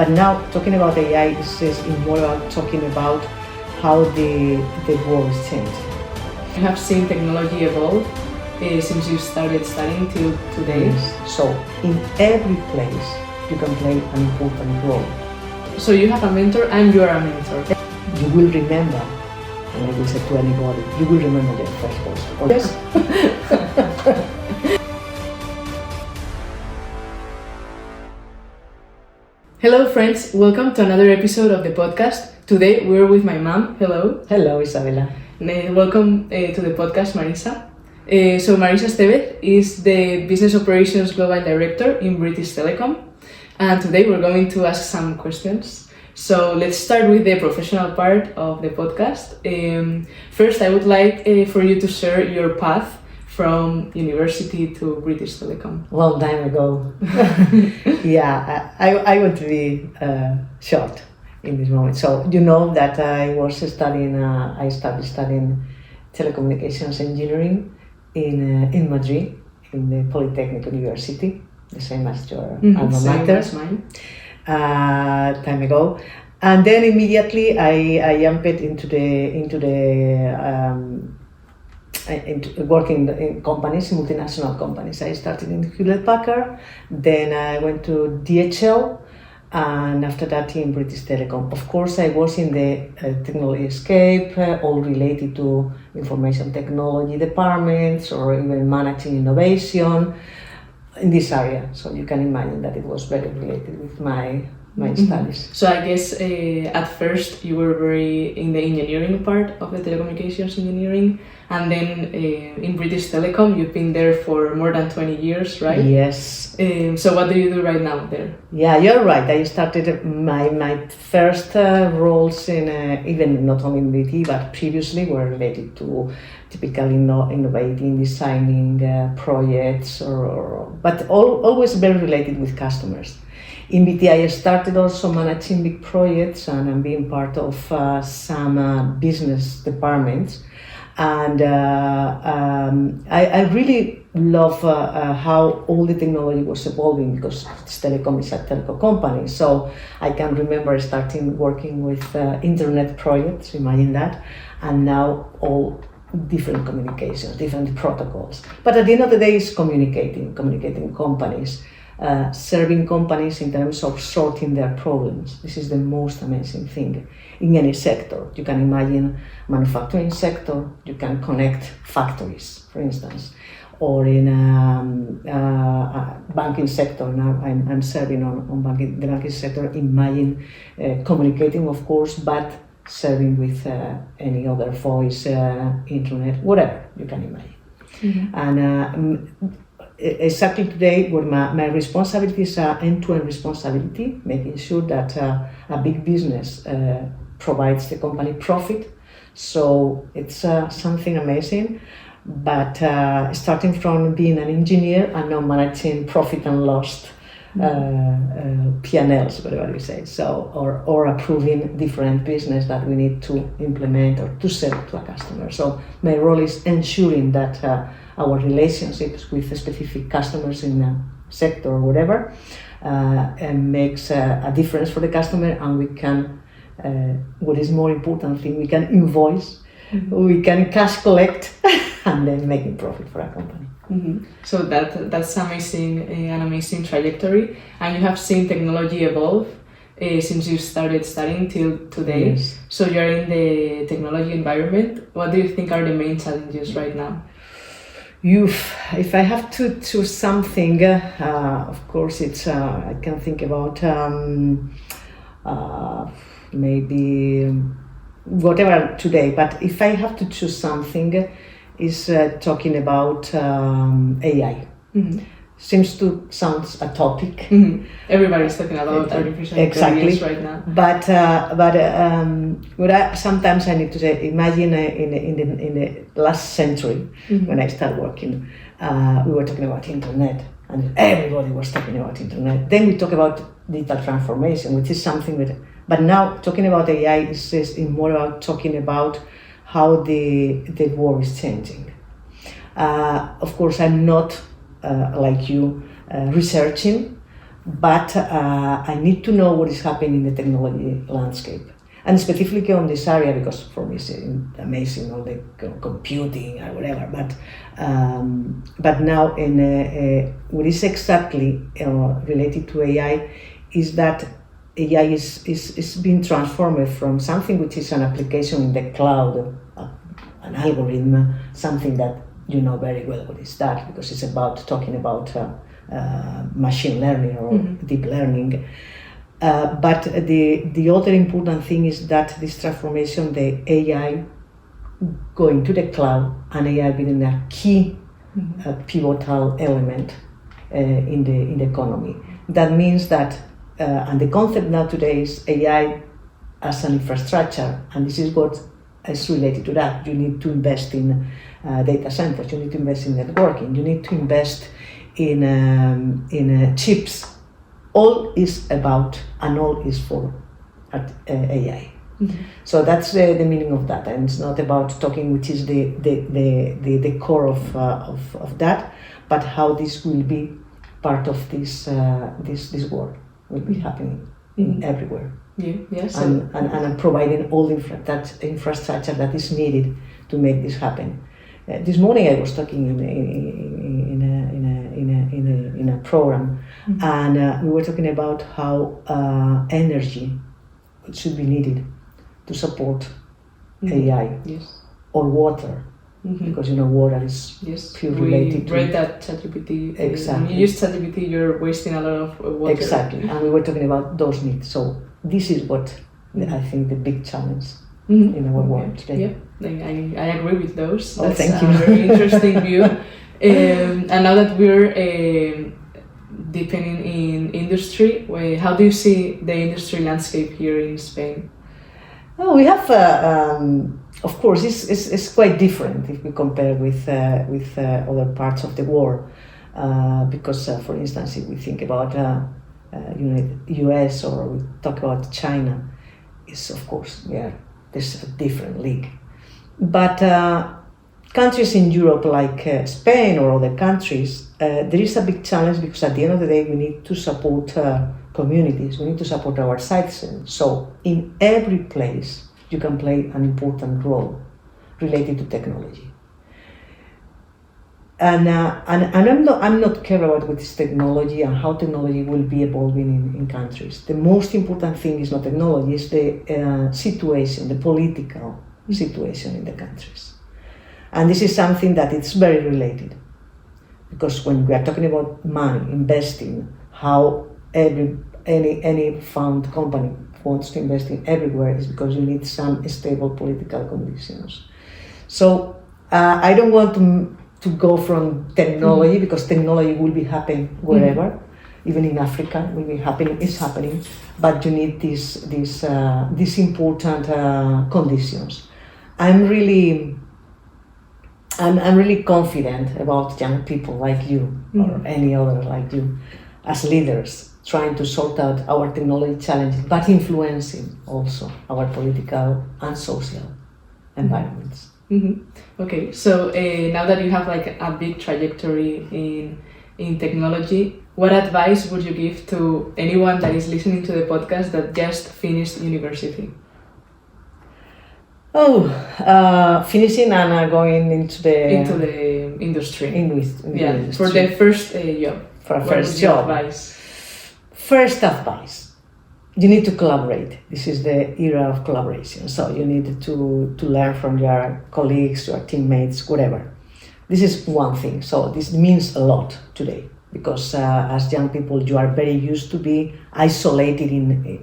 But now, talking about AI is more about talking about how the world is changing. You have seen technology evolve since you started studying till today. Yes. So, in every place, you can play an important role. So you have a mentor and you are a mentor. You will remember, and I will say to anybody, you will remember your first boss. Yes. Hello friends, welcome to another episode of the podcast. Today we're with my mom. Hello. Hello, Isabella. Welcome to the podcast, Marisa. So Marisa Estevez is the Business Operations Global Director in British Telecom. And today we're going to ask some questions. So let's start with the professional part of the podcast. First, I would like for you to share your path from university to British Telecom. Long time ago. Yeah, I want to be short in this moment. So you know that I started studying telecommunications engineering in Madrid, in the Polytechnic University, the same as your alma mater. Same as mine. Time ago, and then immediately I jumped into working in companies, multinational companies. I started in Hewlett-Packard, then I went to DHL, and after that in British Telecom. Of course, I was in the technology escape, all related to information technology departments or even managing innovation in this area. So you can imagine that it was very related with my studies. So I guess at first you were very in the engineering part of the telecommunications engineering, and then in British Telecom you've been there for more than 20 years, right? Yes. So what do you do right now there? Yeah, you're right. I started my first roles in even not only in BT but previously were related to typically innovating, designing projects, but always very related with customers. In BT, I started also managing big projects and being part of some business departments. And I really love how all the technology was evolving, because Telecom is a telco company. So I can remember starting working with internet projects, imagine that, and now all different communications, different protocols. But at the end of the day, it's communicating companies. Serving companies in terms of sorting their problems. This is the most amazing thing in any sector. You can imagine manufacturing sector, you can connect factories, for instance, or in banking sector. Now I'm serving on the banking sector. Imagine communicating, of course, but serving with any other voice, internet, whatever you can imagine. Mm-hmm. And exactly today, what my responsibilities are end-to-end responsibility, making sure that a big business provides the company profit. So it's something amazing. But starting from being an engineer and now managing profit and loss P&Ls, whatever you say. So or approving different business that we need to implement or to sell to a customer. So my role is ensuring that our relationships with specific customers in a sector or whatever and makes a difference for the customer, and we can, what is more important thing, we can invoice, we can cash collect, and then making profit for a company. Mm-hmm. So that's amazing, an amazing trajectory, and you have seen technology evolve since you started studying till today. Yes. So you're in the technology environment. What do you think are the main challenges right now? If I have to choose something, of course, it's I can think about maybe whatever today. But if I have to choose something, is talking about AI. Mm-hmm. Seems to sound a topic. Mm-hmm. Everybody's talking about artificial intelligence right now. But sometimes I need to say, imagine in the last century, when I started working, we were talking about internet, and everybody was talking about internet. Then we talk about digital transformation, which is something that. But now talking about AI is more about talking about how the world is changing. Of course, I'm not like you researching but I need to know what is happening in the technology landscape. And specifically on this area, because for me it's amazing, all the computing or whatever. But now, what is exactly related to AI is that AI is being transformed from something which is an application in the cloud, an algorithm, something that you know very well what is that, because it's talking about machine learning or deep learning. But the other important thing is that this transformation, the AI going to the cloud, and AI being a key pivotal element in the economy. That means that, and the concept now today is AI as an infrastructure, and this is what is related to that. You need to invest in data centers, you need to invest in networking, you need to invest in chips. All is about, and all is for AI. So that's the meaning of that, and it's not about talking which is the core of that, but how this will be part of this world will be happening everywhere. Yes. And providing all that infrastructure that is needed to make this happen. This morning I was talking in a program, and we were talking about how energy should be needed to support AI, or water, because water is purely related to. We read that ChatGPT. Exactly. When you use ChatGPT, you're wasting a lot of water. Exactly, and we were talking about those needs. So this is what I think the big challenge in our world today. Yeah, I agree with those. Oh, That's thank you. A very interesting view. And now that we're deepening in industry, how do you see the industry landscape here in Spain? Oh, we have, of course, it's quite different if we compare with other parts of the world, because, for instance, if we think about US or we talk about China, is of course there's a different league. But countries in Europe like Spain or other countries, there is a big challenge, because at the end of the day we need to support communities, we need to support our citizens. So in every place you can play an important role related to technology. And I'm not care about what is technology and how technology will be evolving in countries. The most important thing is not technology, it's the situation, the political situation in the countries. And this is something that it's very related, because when we are talking about money, investing, how any fund company wants to invest in everywhere is because you need some stable political conditions. So I don't want to go from technology, because technology will be happening wherever, even in Africa will be happening, it's happening, but you need these important conditions. I'm really confident about young people like you or any other like you as leaders trying to sort out our technology challenges, but influencing also our political and social environments. Okay, so now that you have like a big trajectory in technology, what advice would you give to anyone that is listening to the podcast that just finished university? Finishing and going into the industry. Industry. For the first job. For a first job. First advice, you need to collaborate. This is the era of collaboration. So you need to learn from your colleagues, your teammates, whatever. This is one thing. So this means a lot today, because as young people, you are very used to be isolated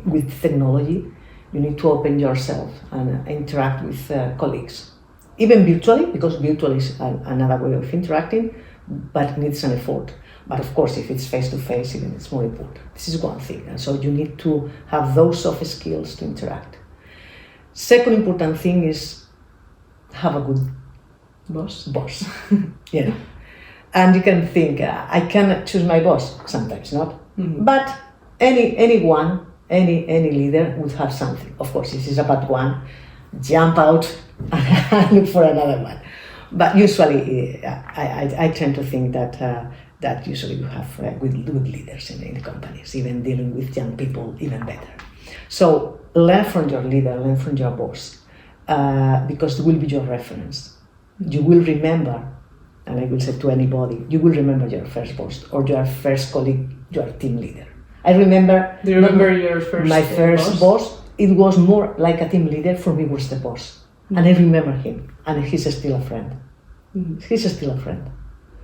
with technology. You need to open yourself and interact with colleagues, even virtually, because virtual is another way of interacting, but needs an effort. But of course, if it's face-to-face, even it's more important. This is one thing, and so you need to have those soft skills to interact. Second important thing is have a good boss. And you can think, I can choose my boss, sometimes not, but anyone, any leader would have something. Of course, if it's about one, jump out and look for another one. But usually, I tend to think that that usually you have with leaders in the companies, even dealing with young people, even better. So learn from your leader, learn from your boss, because it will be your reference. You will remember, and I will say to anybody, you will remember your first boss or your first colleague, your team leader. I remember. Do you remember your first? My first boss. It was more like a team leader. For me, was the boss, and I remember him, and he's still a friend. He's still a friend.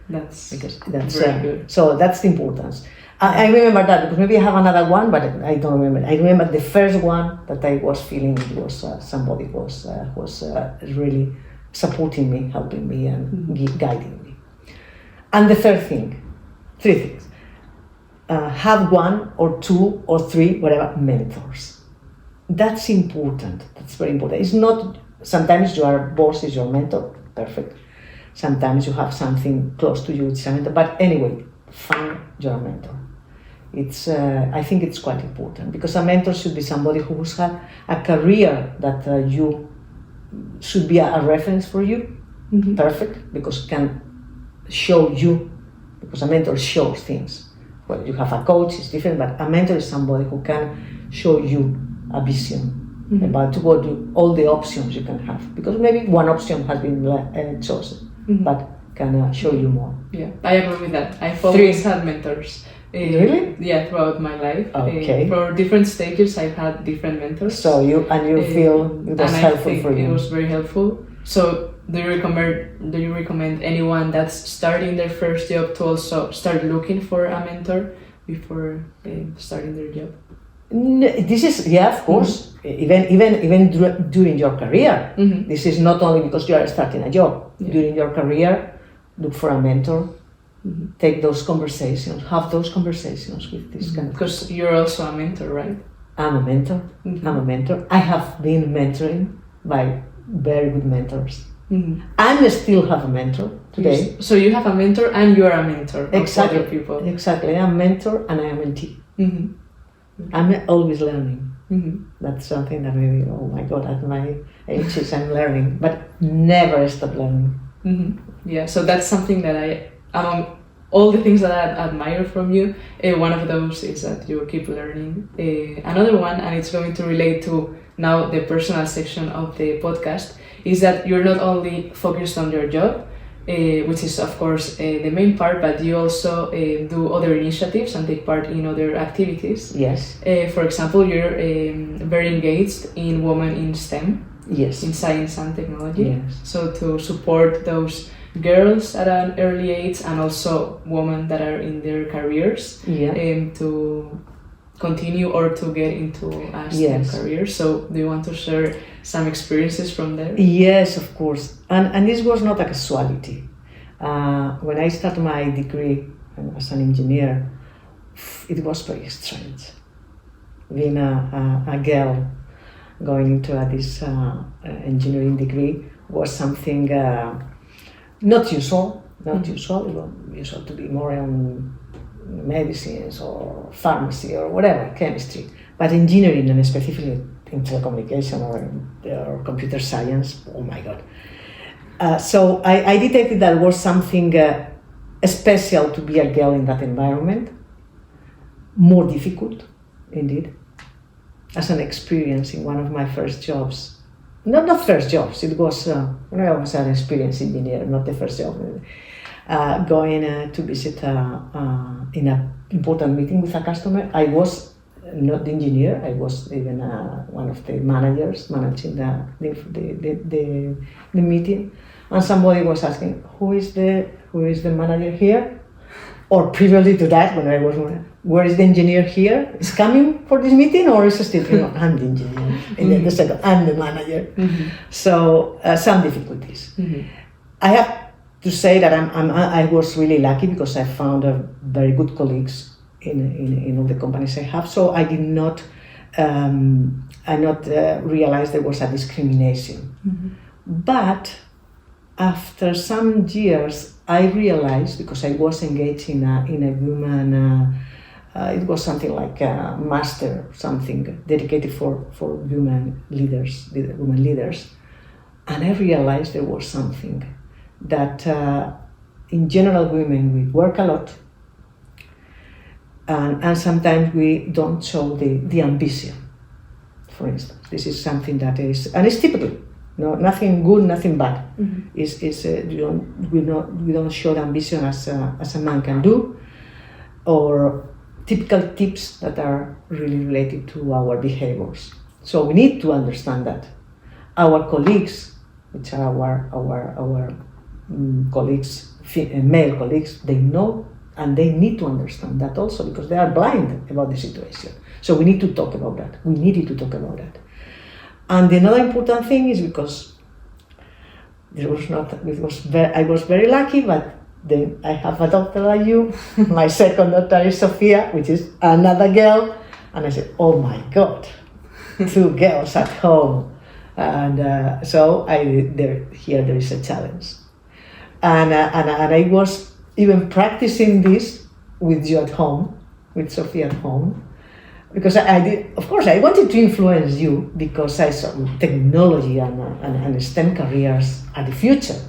That's very good. So that's the importance. I remember that because maybe I have another one, but I don't remember. I remember the first one that I was feeling it was somebody was really supporting me, helping me, and guiding me. And the three things. Have one or two or three, whatever, mentors. That's important. That's very important. It's not, sometimes your boss is your mentor, perfect. Sometimes you have something close to you, it's a mentor. But anyway, find your mentor. It's, I think it's quite important because a mentor should be somebody who's had a career that you should be a reference for you, perfect, because can show you, because a mentor shows things. Well, you have a coach, it's different, but a mentor is somebody who can show you a vision about what all the options you can have. Because maybe one option has been chosen, but can show you more. Yeah, I agree with that. I've always had mentors. Really? Yeah, throughout my life. Okay. For different stages, I've had different mentors. So you feel it was helpful for you? It was very helpful. So do you recommend anyone that's starting their first job to also start looking for a mentor before starting their job? This is, yeah, of course. Even during your career. This is not only because you are starting a job. Yeah. During your career, look for a mentor. Take those conversations. Have those conversations with this kind of. Because you're also a mentor, right? I'm a mentor. I'm a mentor. I have been mentoring by very good mentors. I still have a mentor today. So you have a mentor and you are a mentor of other people. Exactly. I'm a mentor and I am a mentee. I'm always learning. That's something that maybe, oh my God, at my age I'm learning, but never stop learning. Yeah, so that's something that among all the things that I admire from you, one of those is that you keep learning. Another one, and it's going to relate to now the personal section of the podcast, is that you're not only focused on your job, which is of course the main part, but you also do other initiatives and take part in other activities. Yes. For example, you're very engaged in Women in STEM. Yes. In science and technology. Yes. So to support those girls at an early age and also women that are in their careers to continue or to get into a STEM career. So do you want to share some experiences from there? Yes, of course. And this was not a casualty. When I started my degree as an engineer, it was very strange. Being a girl going into this engineering degree was something not usual. It was usual to be more on medicines or pharmacy or whatever, chemistry. But engineering, and specifically in telecommunication or computer science, oh my God. So I detected that was something special to be a girl in that environment, more difficult, indeed. As an experience in one of my first jobs. Not first jobs, it was when I was an experienced engineer, not the first job. Going to visit in an important meeting with a customer. I was not the engineer, I was even one of the managers managing the meeting. And somebody was asking, who is the manager here? Or previously to that, when I was, where is the engineer here? Is coming for this meeting or is still, I'm the engineer. And then the second, I'm the manager. So some difficulties. I have to say that I was really lucky because I found very good colleagues in all the companies I have. So I did not, realize there was a discrimination. But after some years, I realized, because I was engaged in a woman, it was something like a master, something dedicated for women leaders, and I realized there was something that in general women we work a lot, and sometimes we don't show the ambition. For instance, this is something that is, and it's typical. No, nothing good, nothing bad. We don't show the ambition as a man can do, or typical tips that are really related to our behaviors. So we need to understand that our colleagues, which are our colleagues, male colleagues, they know and they need to understand that also, because they are blind about the situation. So we need to talk about that. We needed to talk about that. And another important thing is because I was very lucky, but then I have a daughter like you. My second daughter is Sofia, which is another girl. And I said, oh my God, 2 girls at home. And so there is a challenge. And I was even practicing this with you at home, with Sofia at home. Because I did, of course, I wanted to influence you because I saw technology and STEM careers are the future.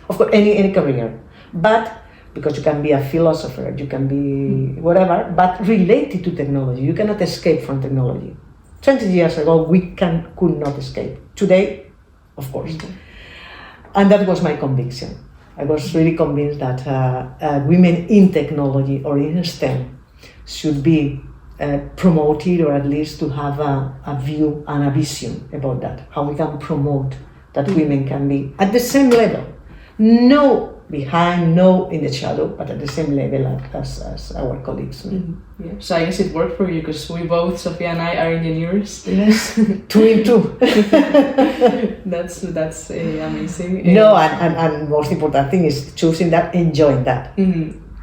Of course, any career. But because you can be a philosopher, you can be whatever, but related to technology. You cannot escape from technology. 20 years ago, we could not escape. Today, of course. And that was my conviction. I was really convinced that women in technology or in STEM should be promoted, or at least to have a view and a vision about that, how we can promote that women can be at the same level, no behind, no in the shadow, but at the same level as our colleagues. Yeah. So I guess it worked for you, because we both, Sofia and I, are engineers. Yes, 2 in 2. That's amazing. No, and most important thing is choosing that, enjoying that.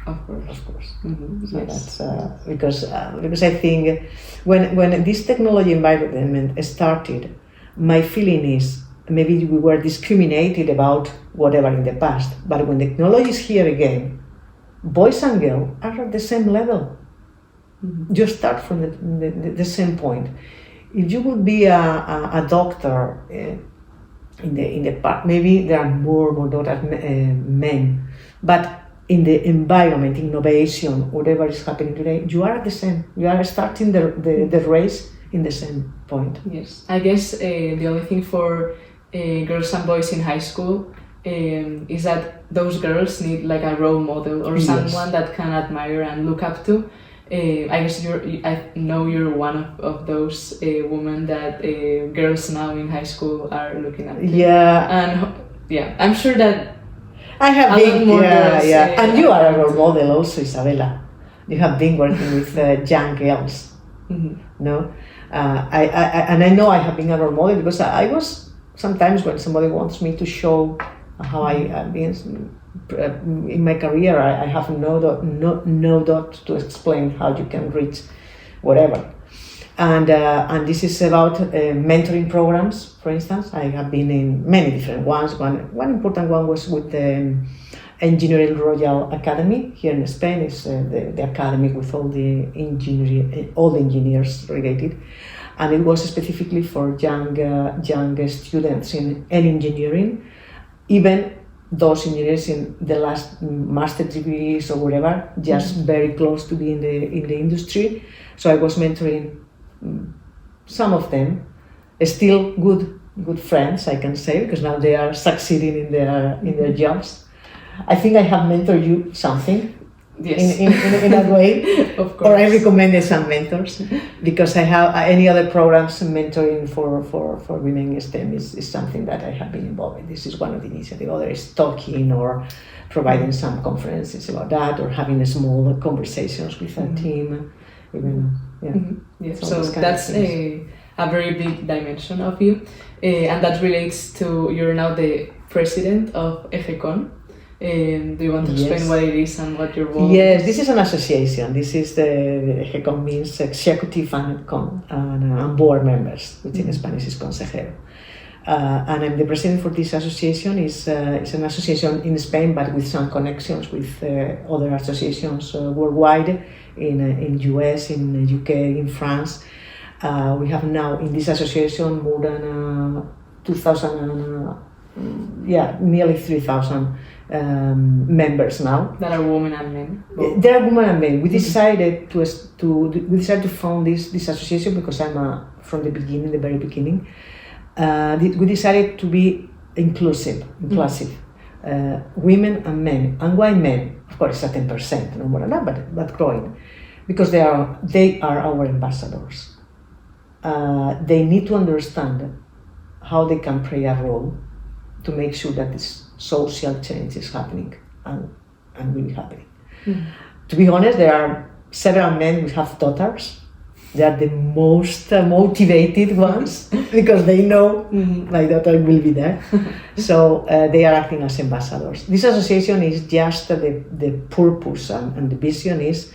Of course. So Yes. that's because I think when this technology environment started, my feeling is maybe we were discriminated about whatever in the past, but when technology is here again, boys and girls are at the same level. You start from the same point. If you would be a doctor in the past, maybe there are more daughters, men, but in the environment, innovation, whatever is happening today, you are the same. You are starting the race in the same point. Yes, I guess the only thing for girls and boys in high school is that those girls need like a role model or someone that can admire and look up to. I guess I know you're one of those women that girls now in high school are looking up to. Yeah. And I'm sure that I have been, more girls, and you are a role model also, Isabella. You have been working with young girls, no? I know I have been a role model because I was sometimes when somebody wants me to show how I have been in my career, I have no doubt to explain how you can reach whatever. And this is about mentoring programs, for instance. I have been in many different ones. One important one was with the Engineering Royal Academy here in Spain. It's the academy with all the engineers related. And it was specifically for young students in engineering, even those engineers in the last master degrees or whatever, just very close to be in the industry. So I was mentoring some of them, still good friends, I can say, because now they are succeeding in their jobs. I think I have mentored you something. Yes. In a way, of course. Or I recommended some mentors because I have any other programs mentoring for women in STEM is something that I have been involved in. This is one of the initiatives. Other is talking or providing some conferences about that, or having small conversations with a team. Even Yeah. So that's a very big dimension of you, and that relates to you're now the president of EGECON. Do you want to explain what it is and what your role is? Yes, this is an association. This is the EGECON means executive and board members, which in Spanish is consejero. And I'm the president for this association. It's an association in Spain, but with some connections with other associations worldwide, in US, in UK, in France. We have now in this association more than 2,000, nearly 3,000 members now. That are women and men. Both. There are women and men. We decided to found this association because I'm from the very beginning. We decided to be inclusive. Women and men, and why men? Of course, it's at 10%, no more than that, but growing, because they are our ambassadors. They need to understand how they can play a role to make sure that this social change is happening and really happening. To be honest, there are several men who have daughters. They are the most motivated ones because they know my daughter will be there. So they are acting as ambassadors. This association is just the purpose and the vision is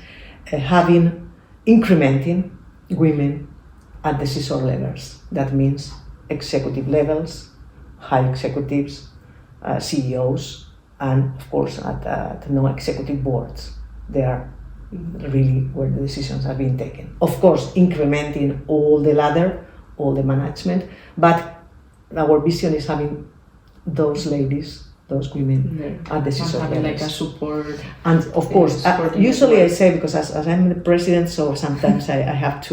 incrementing women at decision levels. That means executive levels, high executives, CEOs, and of course at non-executive boards. They are really where the decisions are being taken. Of course, incrementing all the ladder, all the management, but our vision is having those ladies, those women at decision levels. Like a support. And of course, usually I say, because as I'm the president, so sometimes I have,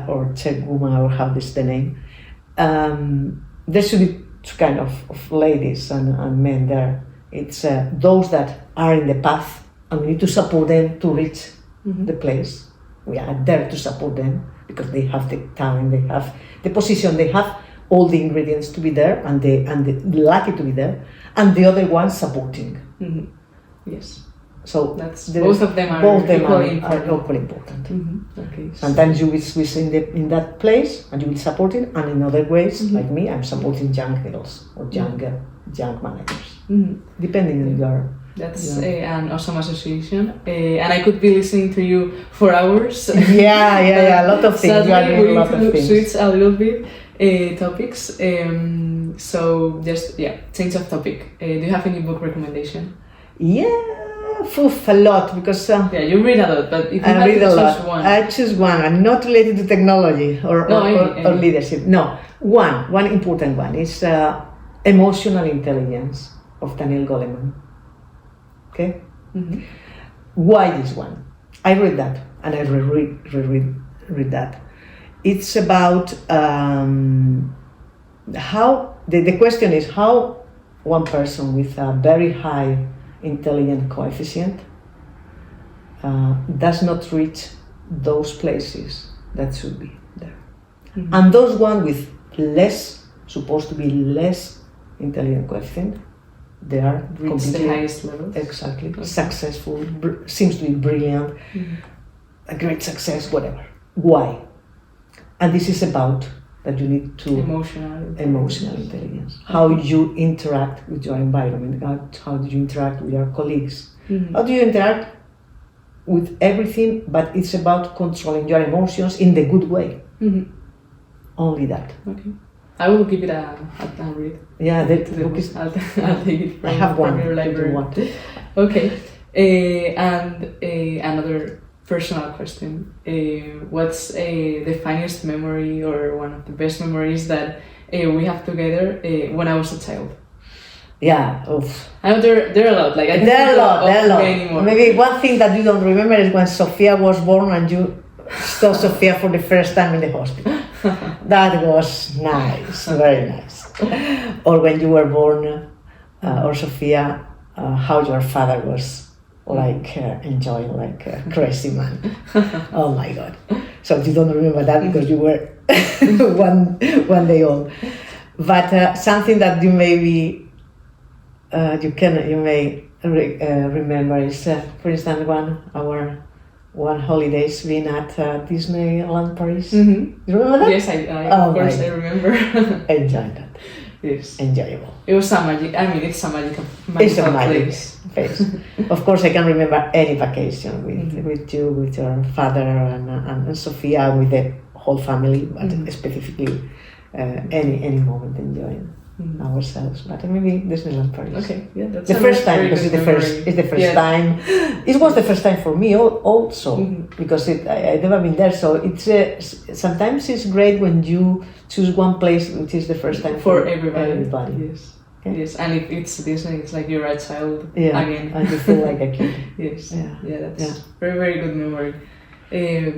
or chairwoman, or how this is the name, there should be two kind of ladies and men there. It's those that are in the path, and we need to support them to reach the place. We are there to support them because they have the talent, they have the position, they have all the ingredients to be there, and they lucky to be there. And the other one supporting. Yes. So that's both of them are equally important. Okay. Sometimes you will switch in that place and you will support it, and in other ways, like me, I'm supporting young girls or young managers, depending on your. That's an awesome association, and I could be listening to you for hours. Yeah, a lot of things. Sadly, we need to switch a little bit topics. So just change of topic. Do you have any book recommendation? A lot, because you read a lot, but if you I read to a lot. choose one, I choose one, and not related to technology or leadership. No, one important one is Emotional Intelligence of Daniel Goleman. Okay, why this one? I read that, and I read that. It's about how the question is how one person with a very high intelligent coefficient does not reach those places that should be there, and those one with supposed to be less intelligent coefficient, they are reach the highest levels. Exactly. Okay. Successful, seems to be brilliant, a great success, whatever. Why? And this is about that you need to emotional intelligence. How you interact with your environment, how do you interact with your colleagues, how do you interact with everything, but it's about controlling your emotions in the good way. Only that. Okay. I will give it a read. Yeah, the book is. I'll take it from your library. Okay, and another personal question. What's the funniest memory or one of the best memories that we have together when I was a child? Yeah, oof. I know there are a lot. Like there are a lot. Maybe one thing that you don't remember is when Sophia was born and you saw Sophia for the first time in the hospital. That was nice, very nice. Or when you were born, or Sophia, how your father was enjoying like a crazy man. Oh my God! So you don't remember that because you were one day old. But something that you may remember is, for instance, one holidays being at Disneyland Paris. You remember that? Yes, of course I remember. Enjoyed that. Yes. Enjoyable. It was a magic. I mean, it's a magical place. Of course, I can remember any vacation with you, with your father and Sophia, with the whole family, but specifically any moment enjoying ourselves. But maybe Disneyland Paris. Okay, yeah, that's the first time because it's the first time. It was the first time for me also because I've never been there. So it's sometimes it's great when you choose one place which is the first time for everybody. Yes. Yeah. Yes, and if it's Disney, it's like you're a child Yeah, again. and you feel like a kid. Yes. Yeah. That's very, very good memory.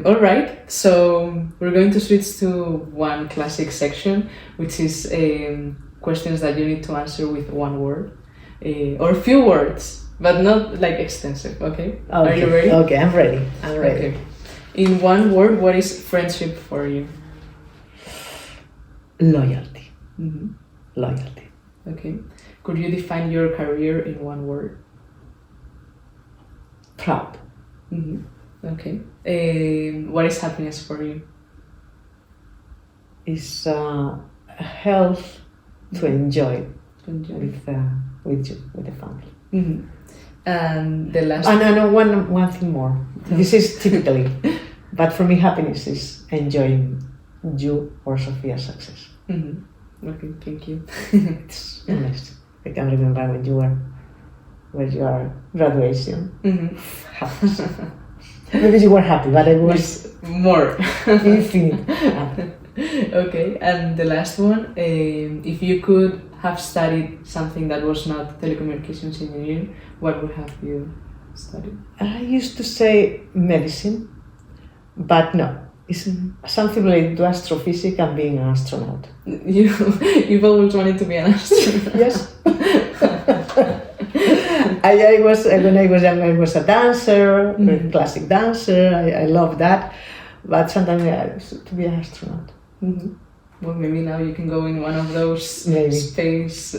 All right, so we're going to switch to one classic section, which is questions that you need to answer with one word or few words, but not like extensive. Okay? Are you ready? Okay, I'm ready. Okay. In one word, what is friendship for you? Loyalty. Mm-hmm. Loyalty. Okay. Could you define your career in one word? Proud. Mm-hmm. Okay. What is happiness for you? Is health to enjoy with you, with the family. Mm-hmm. And the last. No, one thing more. This is typically, but for me, happiness is enjoying you or Sophia's success. Mm-hmm. Okay, thank you. It's amazing. I can remember when you were your graduation. Mm-hmm. Maybe you were happy, but I was more. infinite. Okay, and the last one, if you could have studied something that was not telecommunications engineering, what would have you studied? I used to say medicine, but no, it's something related to astrophysics and being an astronaut. You've always wanted to be an astronaut. Yes. I was when I was young. I was a dancer, a classic dancer. I love that, but sometimes I used to be an astronaut. Mm-hmm. Well, maybe now you can go in one of those space.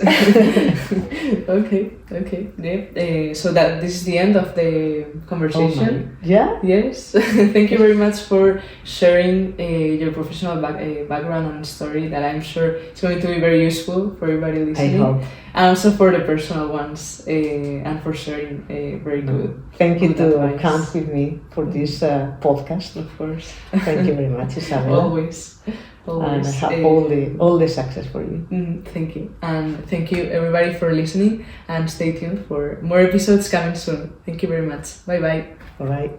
Okay. Yeah. So this is the end of the conversation. Yeah. Yes. Thank you very much for sharing your professional background and story that I'm sure is going to be very useful for everybody listening. I hope. And also for the personal ones and for sharing very good. Thank you to advice. come with me for this podcast. Of course. Thank you very much, Isabel. Always. And I have all the success for you. Thank you. And thank you everybody for listening, and stay tuned for more episodes coming soon. Thank you very much. Bye bye. All right.